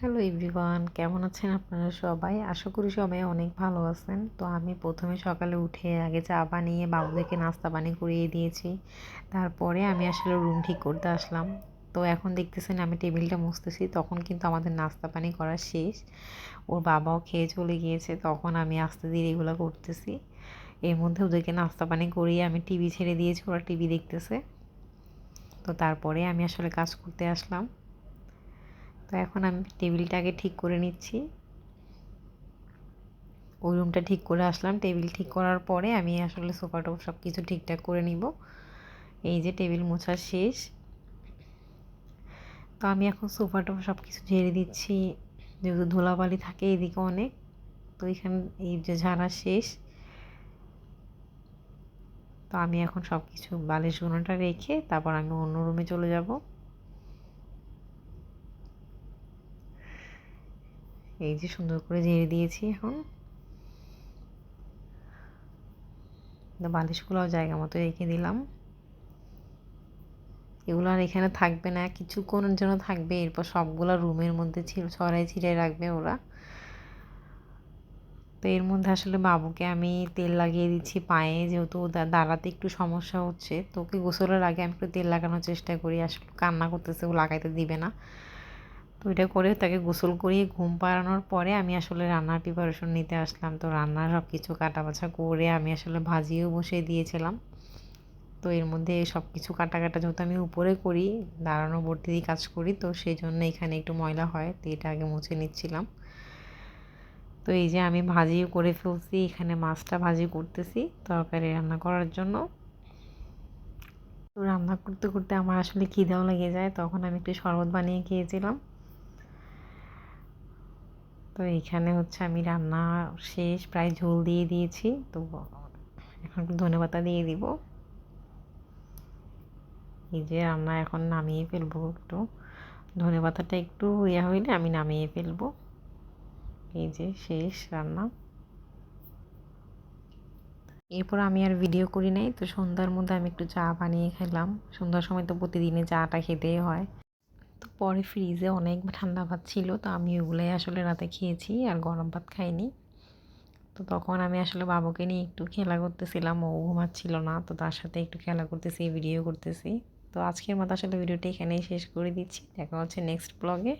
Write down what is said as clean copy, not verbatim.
Hello everyone, কেমন আছেন আপনারা সবাই? আশা করি সবাই অনেক ভালো আছেন। তো আমি প্রথমে সকালে উঠে আগে চা বানিয়ে বাবুদেরকে নাস্তা পানি করিয়ে দিয়েছি। তারপরে আমি আসলে রুম ঠিক করতে আসলাম। তো এখন দেখতেছেন আমি টেবিলটা মুছতেছি, তখন কিন্তু আমাদের নাস্তা পানি করা শেষ। ওর বাবাও খেয়ে চলে গিয়েছে, তখন আমি আস্তে ধীরে এগুলো করতেছি। এর মধ্যে ওদেরকে নাস্তা পানি করিয়ে আমি টিভি ছেড়ে দিয়েছি, ওরা টিভি দেখতেছে। তো তারপরে আমি আসলে কাজ করতে আসলাম। তো এখন আমি টেবিলটা আগে ঠিক করে নিচ্ছি। ওই রুমটা ঠিক করে আসলাম। টেবিল ঠিক করার পরে আমি আসলে সোফাটা সব কিছু ঠিকঠাক করে নিব। এই যে টেবিল মোছা শেষ। তো আমি এখন সোফাটা সব কিছু ঝেড়ে দিচ্ছি, যেহেতু ধুলাবালি থাকে এদিকে অনেক। তো এখানে এই যে ঝাড়া শেষ। তো আমি এখন সব কিছু বালিশগুলোটা রেখে তারপর আমি অন্য রুমে চলে যাব। এই যে সুন্দর করে ঝেড়ে দিয়েছি এখন। বালিশগুলোও জায়গা মতো রেখে দিলাম। এগুলো আর এখানে থাকবে না, কিছুক্ষণের জন্য থাকবে, এরপর সবগুলো রুমের মধ্যে ছড়াই ছিটাই রাখবে ওরা। তো এর মধ্যে আসলে বাবুকে আমি তেল লাগিয়ে দিচ্ছি পায়ে, যেহেতু দাঁড়াতে একটু সমস্যা হচ্ছে। তো ওকে গোসলের আগে আমি একটু তেল লাগানোর চেষ্টা করি, আসলে কান্না করতেছে, ও লাগাইতে দিবে না। তো এটা করে তাকে গোসল করিয়ে ঘুম পাড়ানোর পরে আমি আসলে রান্নার প্রিপারেশন নিতে আসলাম। তো রান্নার সব কিছু কাটাবাছা করে আমি আসলে ভাজিয়েও বসিয়ে দিয়েছিলাম। তো এর মধ্যে সব কিছু কাটা যেহেতু আমি উপরে করি, দাঁড়ানো ভর্তি দিয়ে কাজ করি, তো সেই জন্য এখানে একটু ময়লা হয়, তো এটা আগে মুছে নিচ্ছিলাম। তো এই যে আমি ভাজিও করে ফেলছি, এখানে মাছটা ভাজি করতেছি তরকারি রান্না করার জন্য। তো রান্না করতে করতে আমার আসলে খিদেও লেগে যায়, তখন আমি একটু শরবত বানিয়ে খেয়েছিলাম। তো এইখানে হচ্ছে আমি রান্না শেষ, প্রায় ঝোল দিয়ে দিয়েছি। তো এখন একটু ধনেপাতা দিয়ে দিব। এই যে রান্না এখন নামিয়ে ফেলবো, একটু ধনেপাতাটা একটু ইয়া হইলে আমি নামিয়ে ফেলবো। এই যে শেষ রান্না। এরপর আমি আর ভিডিও করি নাই। তো সন্ধ্যার মধ্যে আমি একটু চা বানিয়ে খেলাম। সন্ধ্যার সময় তো প্রতিদিনই চাটা খেতেই হয়। তো পরে ফ্রিজে অনেক ঠান্ডা ভাত ছিল, তো আমি ওগুলোই আসলে রাতে খেয়েছি, আর গরম ভাত খাইনি। তো তখন আমি আসলে বাবুকে নিয়ে একটু খেলা করতেছিলাম, ও ঘুমাচ্ছিল না, তো তার সাথে একটু খেলা করতেছি, ভিডিও করতেছি। তো আজকের মতো আসলে ভিডিওটা এখানেই শেষ করে দিচ্ছি, দেখা হচ্ছে নেক্সট ব্লগে।